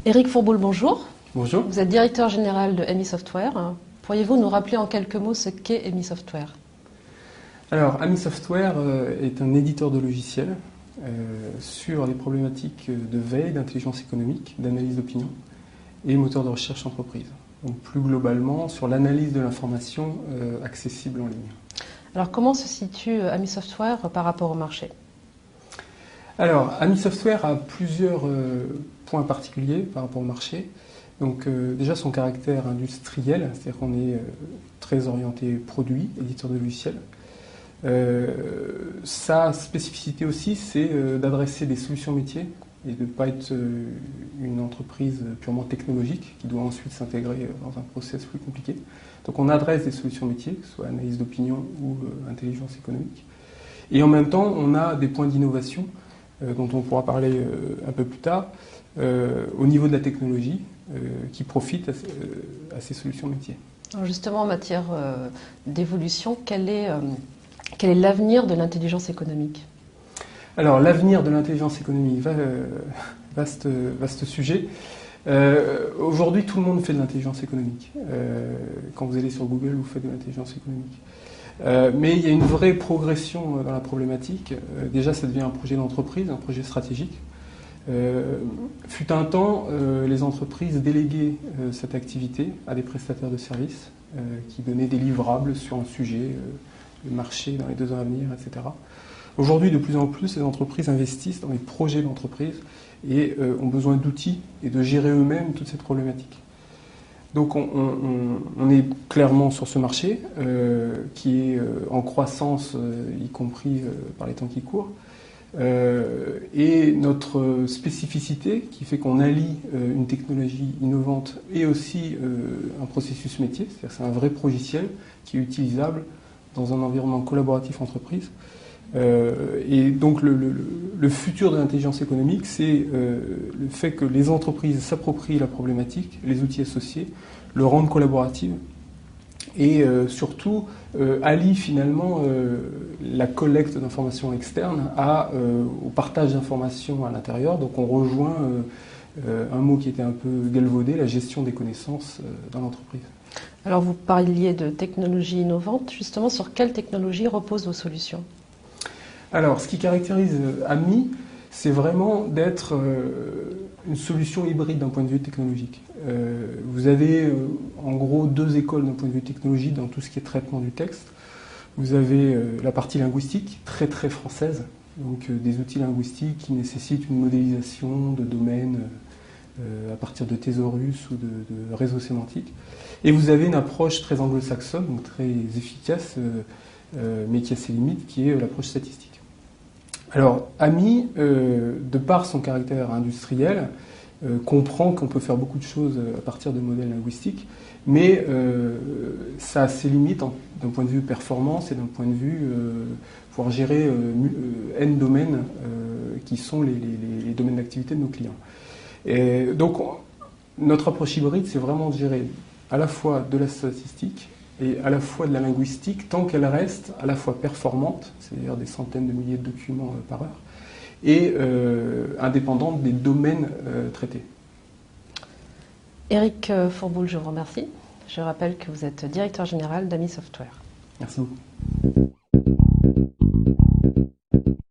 Éric Fourboul, bonjour. Bonjour. Vous êtes directeur général de AMI Software. Pourriez-vous nous rappeler en quelques mots ce qu'est AMI Software? Alors, AMI Software est un éditeur de logiciels sur les problématiques de veille, d'intelligence économique, d'analyse d'opinion et moteur de recherche entreprise. Donc, plus globalement, sur l'analyse de l'information accessible en ligne. Alors, comment se situe AMI Software par rapport au marché? Alors, AMI Software a plusieurs points particuliers par rapport au marché. Donc, déjà son caractère industriel, c'est-à-dire qu'on est très orienté produit, éditeur de logiciels. Sa spécificité aussi, c'est d'adresser des solutions métiers et de ne pas être une entreprise purement technologique qui doit ensuite s'intégrer dans un process plus compliqué. Donc on adresse des solutions métiers, que ce soit analyse d'opinion ou intelligence économique. Et en même temps, on a des points d'innovation dont on pourra parler un peu plus tard, au niveau de la technologie qui profitent à ces solutions métiers. Alors justement, en matière d'évolution, quel est l'avenir de l'intelligence économique? Alors, l'avenir de l'intelligence économique, vaste sujet. Aujourd'hui, tout le monde fait de l'intelligence économique. Quand vous allez sur Google, vous faites de l'intelligence économique. Mais il y a une vraie progression dans la problématique. Déjà, ça devient un projet d'entreprise, un projet stratégique. Fut un temps, les entreprises déléguaient cette activité à des prestataires de services qui donnaient des livrables sur un sujet, le marché dans les 2 ans à venir, etc. Aujourd'hui, de plus en plus, les entreprises investissent dans les projets d'entreprise et ont besoin d'outils et de gérer eux-mêmes toute cette problématique. Donc on est clairement sur ce marché qui est en croissance, y compris par les temps qui courent. Et notre spécificité qui fait qu'on allie une technologie innovante et aussi un processus métier, c'est-à-dire que c'est un vrai logiciel qui est utilisable dans un environnement collaboratif entreprise. Et donc le futur de l'intelligence économique, c'est le fait que les entreprises s'approprient la problématique, les outils associés, le rendent collaborative et surtout allie finalement la collecte d'informations externes au partage d'informations à l'intérieur. Donc on rejoint un mot qui était un peu galvaudé, la gestion des connaissances dans l'entreprise. Alors vous parliez de technologies innovantes. Justement, sur quelle technologie reposent vos solutions? Alors, ce qui caractérise AMI, c'est vraiment d'être une solution hybride d'un point de vue technologique. Vous avez en gros 2 écoles d'un point de vue technologique dans tout ce qui est traitement du texte. Vous avez la partie linguistique, très très française, donc des outils linguistiques qui nécessitent une modélisation de domaines à partir de thésaurus ou de réseaux sémantiques. Et vous avez une approche très anglo-saxonne, donc très efficace, mais qui a ses limites, qui est l'approche statistique. Alors, AMI, de par son caractère industriel, comprend qu'on peut faire beaucoup de choses à partir de modèles linguistiques, mais ça a ses limites d'un point de vue performance et d'un point de vue pouvoir gérer N domaines qui sont les domaines d'activité de nos clients. Et donc, notre approche hybride, c'est vraiment de gérer à la fois de la statistique et à la fois de la linguistique, tant qu'elle reste à la fois performante, c'est-à-dire des centaines de milliers de documents par heure, et indépendante des domaines traités. Éric Fourboul, je vous remercie. Je rappelle que vous êtes directeur général d'AMI Software. Merci beaucoup.